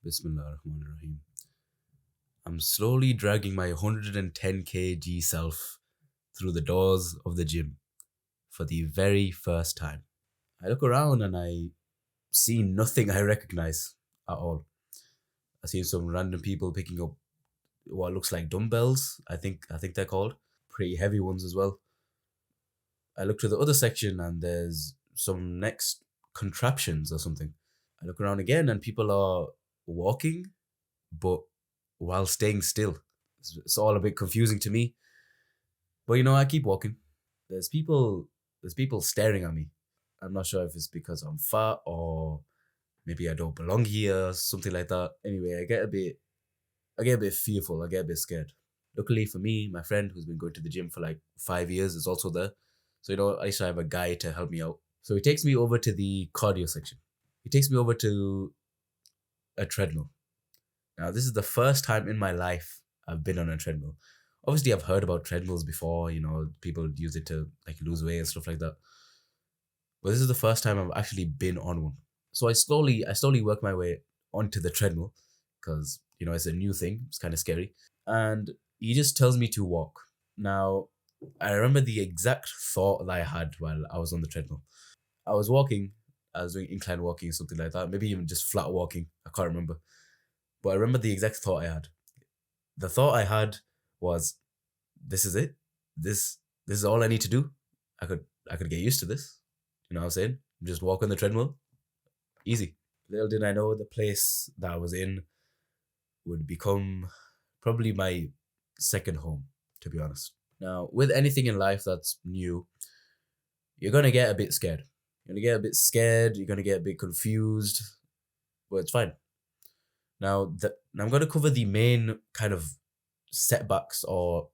Bismillah ar-Rahman ar-Rahim. I'm slowly dragging my 110 kg self through the doors of the gym for the very first time. I look around and I see nothing I recognize at all. I see some random people picking up what looks like dumbbells. I think they're called pretty heavy ones as well. I look to the other section and there's some next contraptions or something. I look around again and people are walking, but while staying still. It's all a bit confusing to me, but I keep walking. There's people, there's people staring at me. I'm not sure if it's because I'm fat or maybe I don't belong here, something like that. Anyway, I get a bit fearful. I get a bit scared. Luckily for me, my friend who's been going to the gym for like 5 years is also there. So I used to have a guy to help me out. So he takes me over to the cardio section. He takes me over to a treadmill. Now, this is the first time in my life I've been on a treadmill. Obviously, I've heard about treadmills before, people use it to like lose weight and stuff like that. But this is the first time I've actually been on one. So I slowly work my way onto the treadmill because, it's a new thing. It's kind of scary. And he just tells me to walk. Now, I remember the exact thought that I had while I was on the treadmill. I was walking, I was doing incline walking, something like that, maybe even just flat walking. I can't remember. But I remember the exact thought I had. The thought I had was, this is it. This is all I need to do. I could get used to this. You know what I'm saying? Just walk on the treadmill. Easy. Little did I know the place that I was in would become probably my second home, to be honest. Now, with anything in life that's new, you're gonna get a bit scared. You're gonna get a bit scared, you're gonna get a bit confused, but it's fine. Now, I'm going to cover the main kind of setbacks or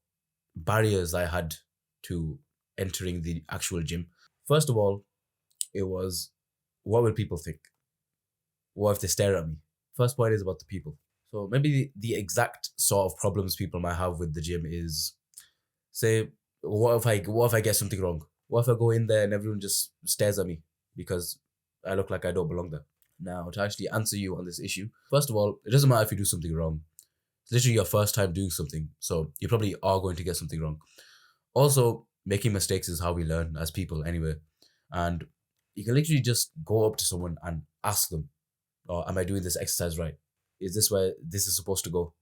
barriers I had to entering the actual gym. First of all, it was, what will people think? What if they stare at me? First point is about the people. So maybe the exact sort of problems people might have with the gym is, say, what if I get something wrong? What if I go in there and everyone just stares at me because I look like I don't belong there? Now, to actually answer you on this issue, first of all, it doesn't matter if you do something wrong. It's literally your first time doing something, so you probably are going to get something wrong. Also, making mistakes is how we learn as people anyway. And you can literally just go up to someone and ask them, "Oh, am I doing this exercise right? Is this where this is supposed to go?"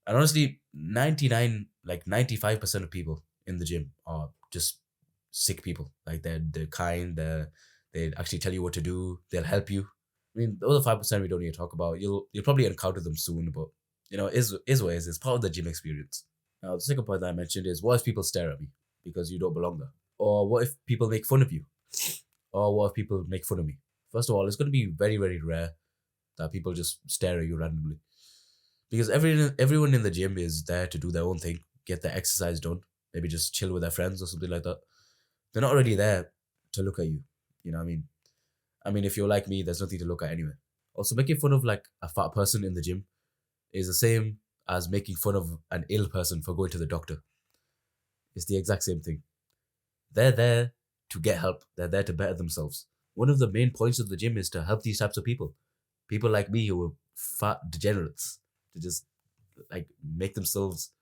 And honestly, 99, like 95% of people in the gym are just sick people. Like they're kind, they actually tell you what to do, they'll help you. I mean, the other 5% we don't need to talk about. You'll probably encounter them soon, but is what it is. It's part of the gym experience. Now, the second point that I mentioned is, what if people stare at me because you don't belong there, or what if people make fun of you, or what if people make fun of me? First of all, it's going to be very very rare that people just stare at you randomly, because everyone in the gym is there to do their own thing, get their exercise done, maybe just chill with their friends or something like that. They're not already there to look at you. You know what I mean? I mean, if you're like me, there's nothing to look at anyway. Also, making fun of like a fat person in the gym is the same as making fun of an ill person for going to the doctor. It's the exact same thing. They're there to get help. They're there to better themselves. One of the main points of the gym is to help these types of people. People like me who are fat degenerates, to just like make themselves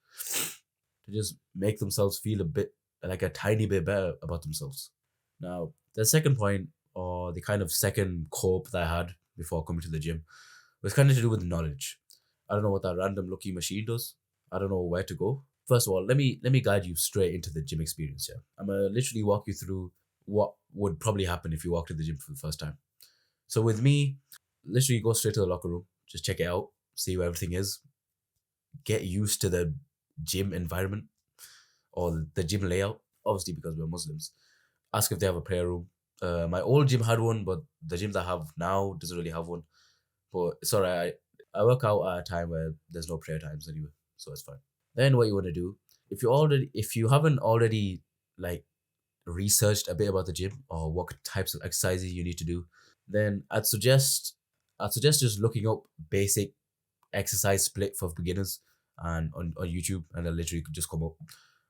feel a bit, like a tiny bit better about themselves. Now, the second point, or the kind of second cope that I had before coming to the gym, was kind of to do with knowledge. I don't know what that random looking machine does. I don't know where to go. First of all, let me guide you straight into the gym experience here. I'm gonna literally walk you through what would probably happen if you walked to the gym for the first time. So with me, literally go straight to the locker room, just check it out, see where everything is, get used to the gym environment or the gym layout. Obviously, because we're Muslims, ask if they have a prayer room. My old gym had one, but the gym that I have now doesn't really have one. But it's alright. I work out at a time where there's no prayer times anyway, so it's fine. Then what you want to do, if you haven't already like researched a bit about the gym or what types of exercises you need to do, then I'd suggest just looking up basic exercise split for beginners and on YouTube, and it literally could just come up.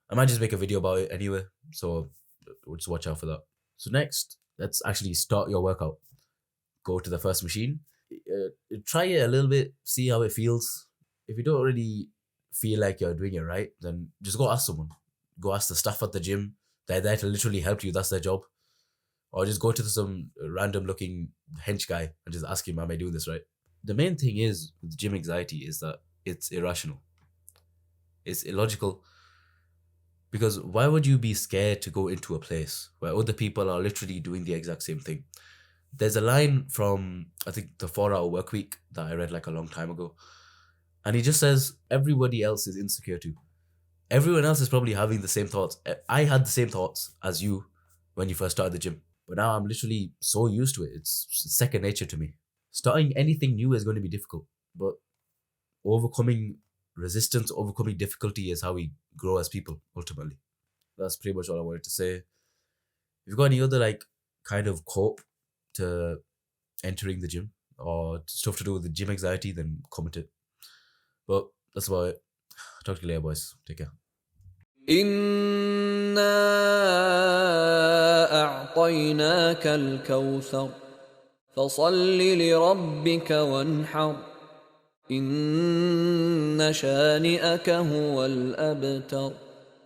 I might just make a video about it anyway, so we'll just watch out for that. So next, let's actually start your workout. Go to the first machine, Try it a little bit, see how it feels. If you don't really feel like you're doing it right, then just go ask someone. Go ask the staff at the gym. They're there to literally help you. That's their job. Or just go to some random looking hench guy and just ask him, am I doing this right? The main thing is with gym anxiety is that it's irrational. It's illogical. Because why would you be scared to go into a place where other people are literally doing the exact same thing? There's a line from, I think, the 4 Hour Work Week that I read like a long time ago. And he just says, everybody else is insecure too. Everyone else is probably having the same thoughts. I had the same thoughts as you when you first started the gym. But now I'm literally so used to it. It's second nature to me. Starting anything new is going to be difficult. But overcoming resistance, overcoming difficulty is how we grow as people, ultimately. That's pretty much all I wanted to say. If you've got any other like kind of cope to entering the gym or stuff to do with the gym anxiety, then comment it. But that's about it. Talk to you later, boys. Take care. إنا أعطيناك الكوثر فصل لربك وانحر إن شانئك هو الأبتر